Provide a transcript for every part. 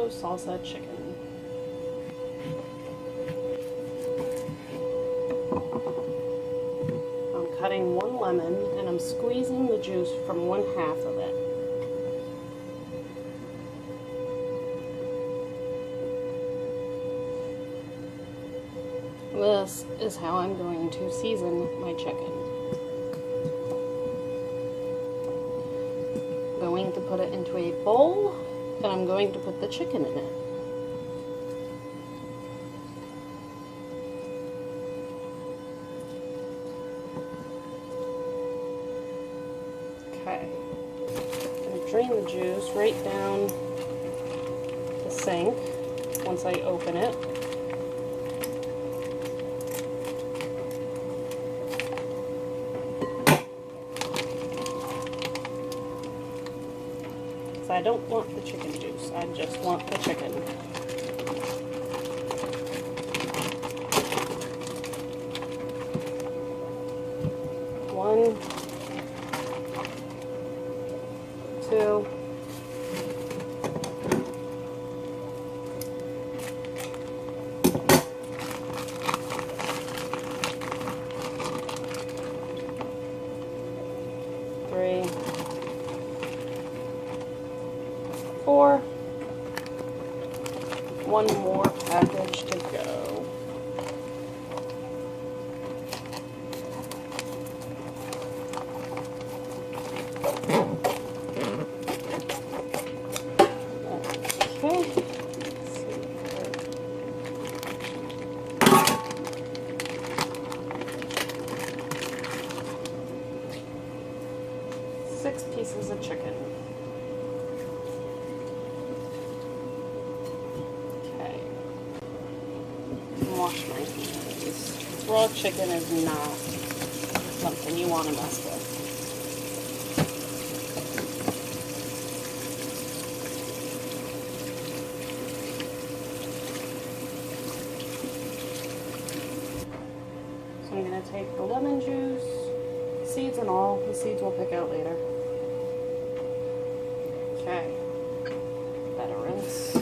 tomato salsa chicken. I'm cutting 1 lemon and I'm squeezing the juice from 1/2 of it. This is how I'm going to season my chicken. I'm going to put it into a bowl and I'm going to put the chicken in it. Okay. I'm going to drain the juice right down the sink once I open it. I don't want the chicken juice, I just want the chicken. One, two, three, 4. 1 more package to go. Okay. Let's see here. Six pieces of chicken. Wash my hands. Raw chicken is not something you want to mess with. So I'm going to take the lemon juice, seeds and all. The seeds we'll pick out later. Okay. Better rinse.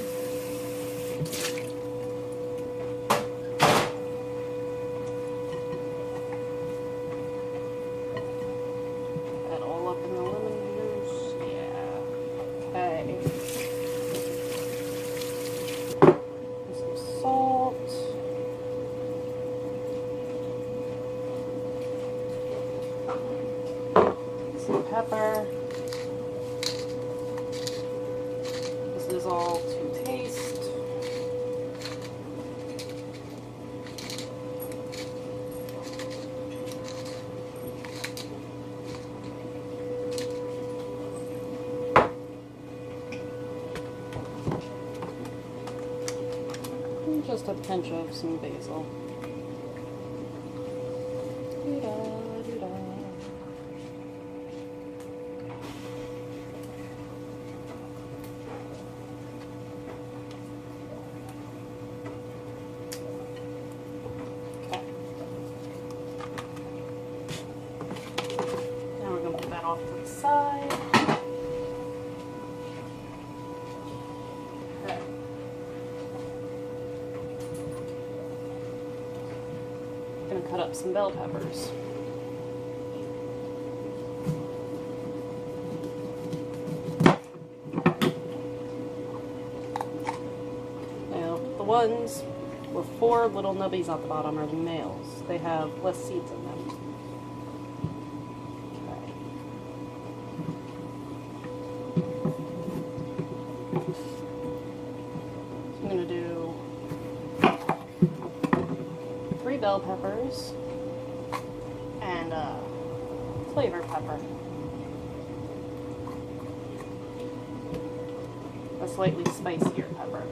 Pepper. This is all to taste. And just a pinch of some basil. Off to the side. Okay. I'm going to cut up some bell peppers. Now, the ones with 4 little nubbies at the bottom are the males. They have less seeds in them. I'm going to do 3 bell peppers and a flavor pepper. A slightly spicier pepper.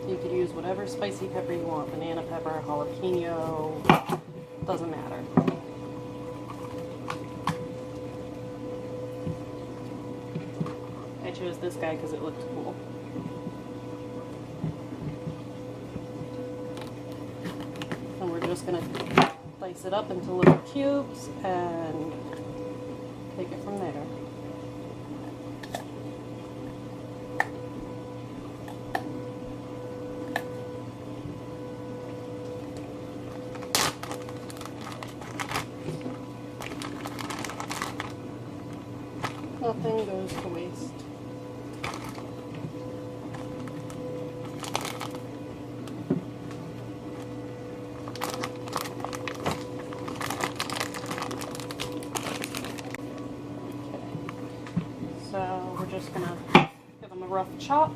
You could use whatever spicy pepper you want, banana pepper, jalapeno, doesn't matter. I chose this guy because it looked cool. And we're just going to slice it up into little cubes and take it from there. Nothing goes to waste. So we're just going to give them a rough chop.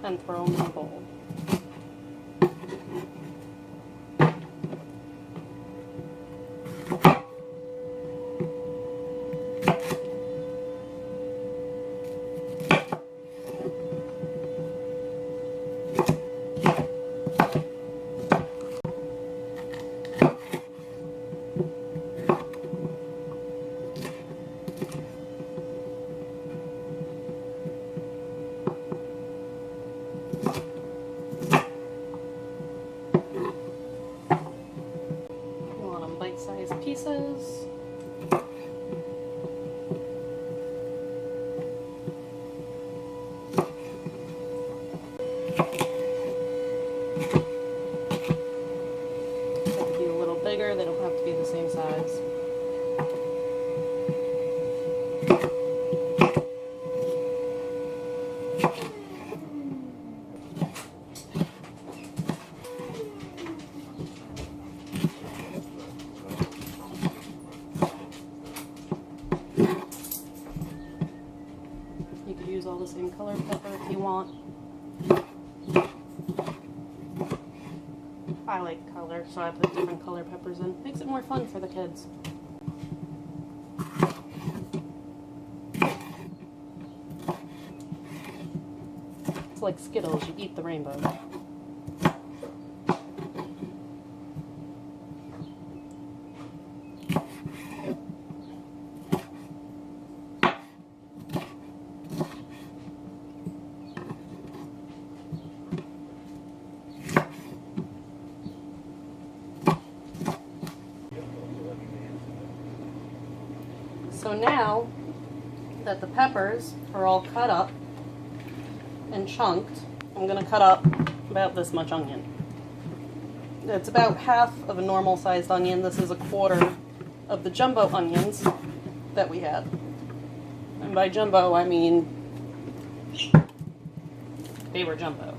And throw them in a bowl. Bite-sized pieces. They could be a little bigger, they don't have to be the same size. You could use all the same color pepper if you want. I like color, so I put different color peppers in. Makes it more fun for the kids. It's like Skittles, you eat the rainbow. So now that the peppers are all cut up and chunked, I'm going to cut up about this much onion. It's about half of a normal sized onion. This is a quarter of the jumbo onions that we had. And by jumbo, I mean they were jumbo.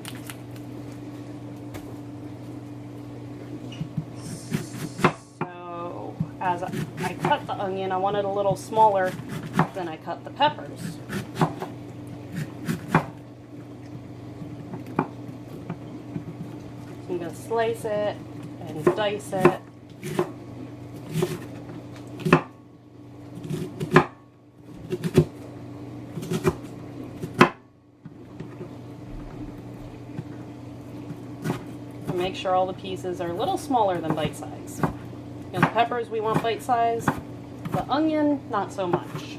As I cut the onion, I want it a little smaller than I cut the peppers. So I'm going to slice it and dice it. And make sure all the pieces are a little smaller than bite size. You know, the peppers we want bite size, the onion not so much.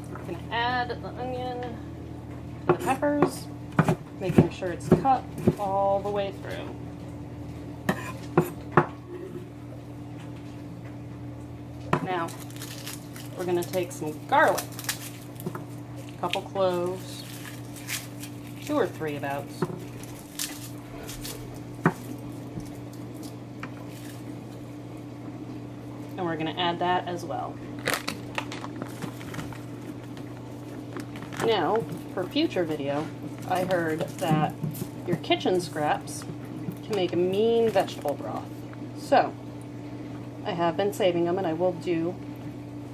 I'm going to add the onion to the peppers, making sure it's cut all the way through. Now, we're going to take some garlic, a couple cloves, 2 or 3 about, and we're going to add that as well. Now, for future video, I heard that your kitchen scraps can make a mean vegetable broth. So, I have been saving them, and I will do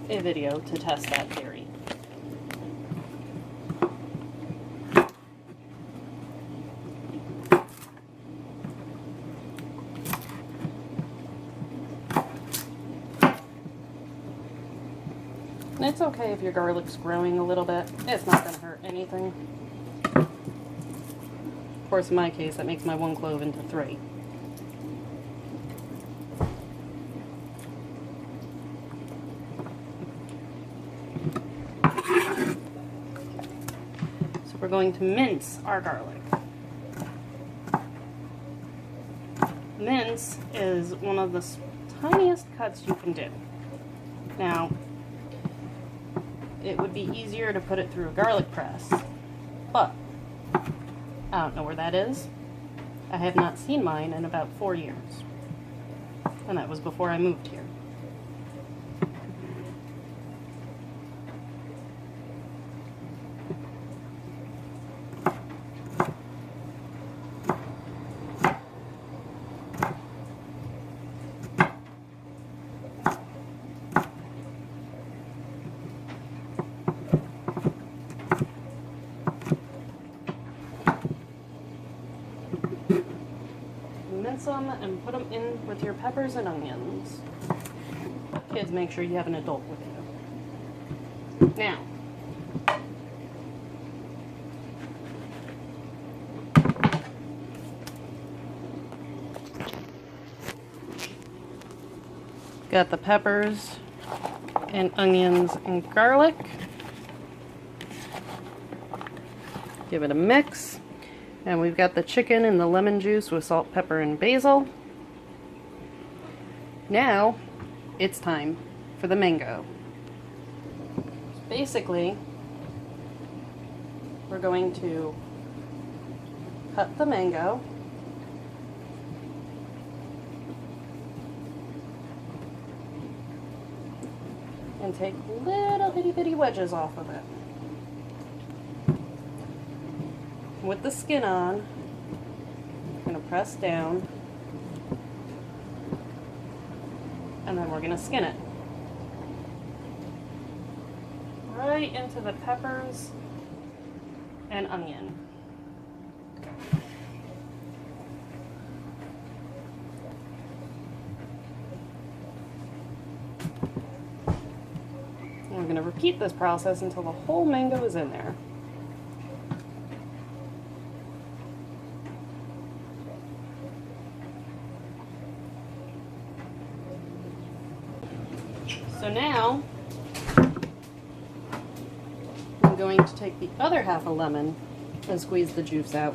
a video to test that theory. And it's okay if your garlic's growing a little bit. It's not going to hurt anything. Of course, in my case, that makes my 1 clove into 3. We're going to mince our garlic. Mince is one of the tiniest cuts you can do. Now, it would be easier to put it through a garlic press, but I don't know where that is. I have not seen mine in about 4 years, and that was before I moved here. Mince them and put them in with your peppers and onions. Kids, make sure you have an adult with you. Now, got the peppers and onions and garlic. Give it a mix. And we've got the chicken and the lemon juice with salt, pepper, and basil. Now, it's time for the mango. Basically, we're going to cut the mango and take little itty bitty wedges off of it. With the skin on, we're going to press down, and then we're going to skin it right into the peppers and onion. And we're going to repeat this process until the whole mango is in there. So now, I'm going to take the other half a lemon and squeeze the juice out.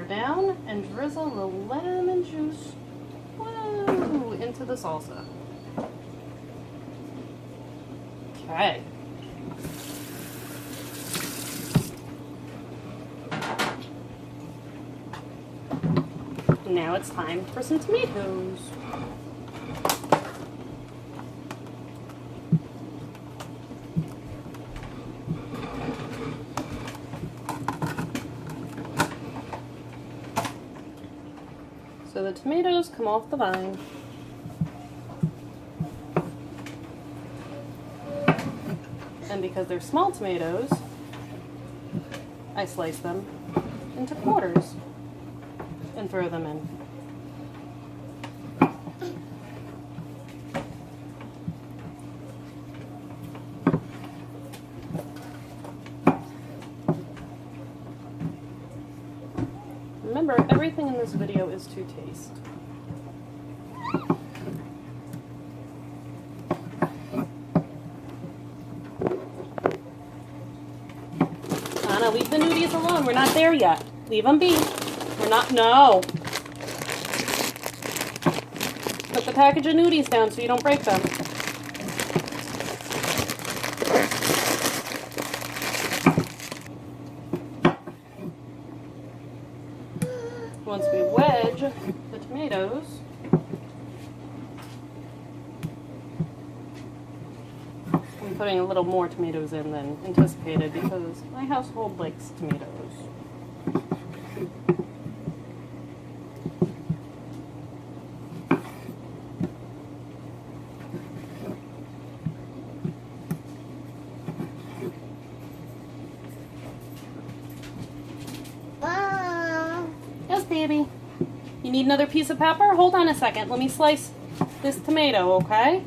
Down and drizzle the lemon juice into the salsa. Okay. Now it's time for some tomatoes. So the tomatoes come off the vine. And because they're small tomatoes, I slice them into quarters and throw them in. Remember, everything in this video is to taste. Anna, leave the nudies alone. We're not there yet. Leave them be. We're not, no. Put the package of nudies down so you don't break them. Once we wedge the tomatoes, I'm putting a little more tomatoes in than anticipated because my household likes tomatoes. Yes, baby. You need another piece of pepper? Hold on a second. Let me slice this tomato, okay?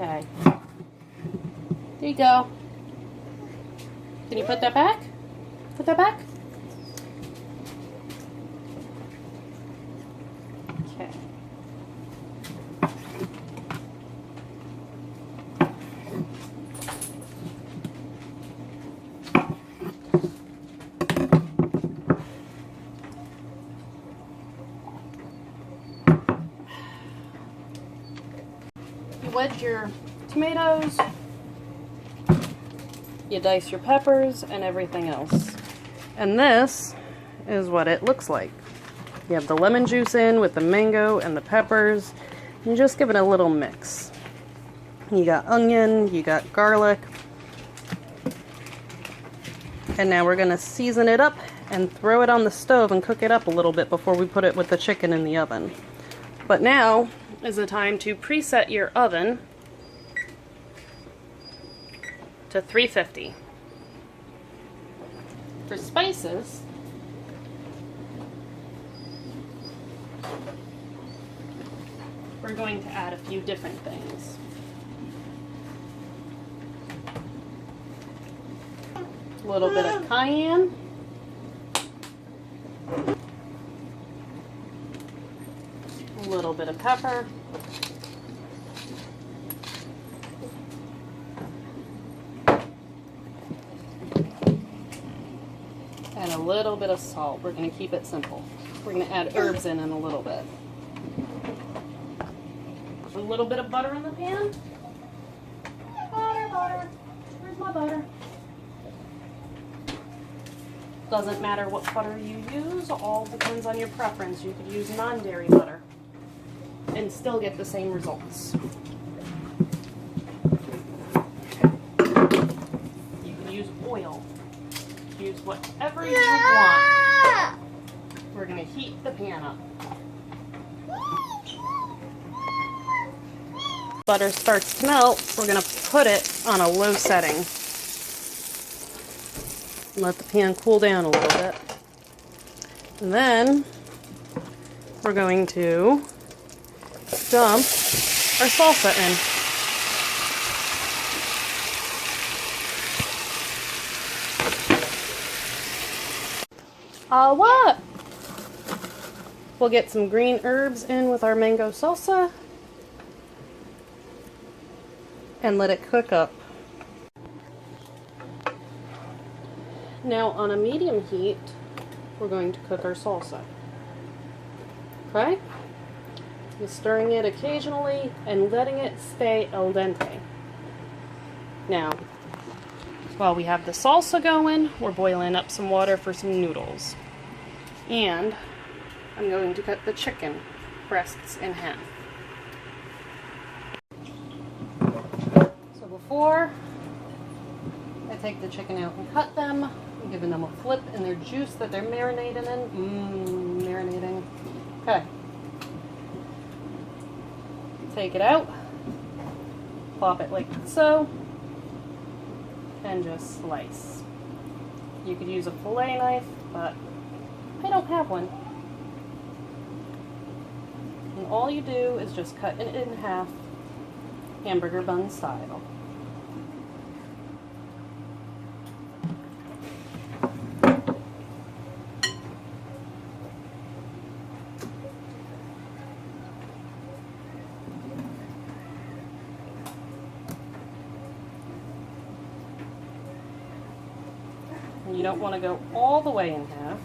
Okay. There you go. Can you put that back? Put that back? Okay. You wedge your tomatoes, you dice your peppers and everything else. And this is what it looks like. You have the lemon juice in with the mango and the peppers. You just give it a little mix. You got onion, you got garlic. And now we're gonna season it up and throw it on the stove and cook it up a little bit before we put it with the chicken in the oven. But now is the time to preset your oven to 350. For spices, we're going to add a few different things. A little bit of cayenne, a little bit of pepper, and a little bit of salt. We're going to keep it simple. We're going to add herbs in a little bit. A little bit of butter in the pan. Butter, butter. Where's my butter? Doesn't matter what butter you use, all depends on your preference. You could use non-dairy butter and still get the same results. You can use oil. Use whatever you want. We're going to heat the pan up. Butter starts to melt, we're going to put it on a low setting. Let the pan cool down a little bit. And then we're going to dump our salsa in. What? We'll get some green herbs in with our mango salsa and let it cook up. Now on a medium heat, we're going to cook our salsa. Okay? Just stirring it occasionally and letting it stay al dente. Now, while we have the salsa going, we're boiling up some water for some noodles. And I'm going to cut the chicken breasts in half. So before I take the chicken out and cut them, I'm giving them a flip in their juice that they're marinating in. Marinating. Okay. Take it out, plop it like so, and just slice. You could use a fillet knife, but I don't have one. And all you do is just cut it in half, hamburger bun style. You don't want to go all the way in half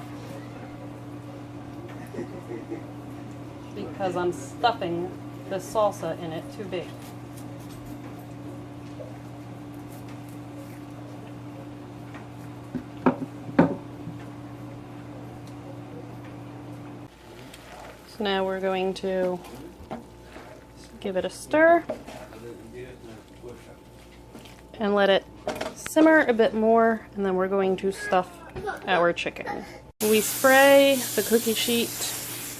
because I'm stuffing the salsa in it too big. So now we're going to give it a stir and let it simmer a bit more, and then we're going to stuff our chicken. We spray the cookie sheet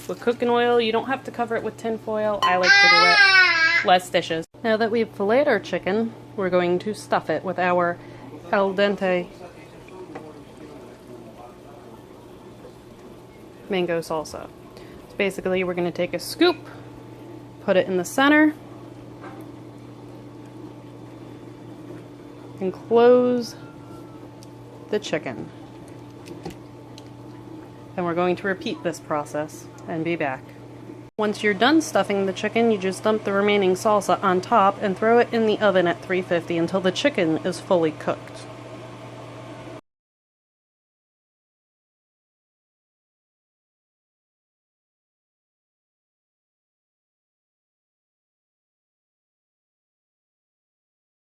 with cooking oil. You don't have to cover it with tin foil. I like to do it. Less dishes. Now that we've filleted our chicken, we're going to stuff it with our al dente mango salsa. So basically we're going to take a scoop, put it in the center, can close the chicken. And we're going to repeat this process and be back. Once you're done stuffing the chicken, you just dump the remaining salsa on top and throw it in the oven at 350 until the chicken is fully cooked.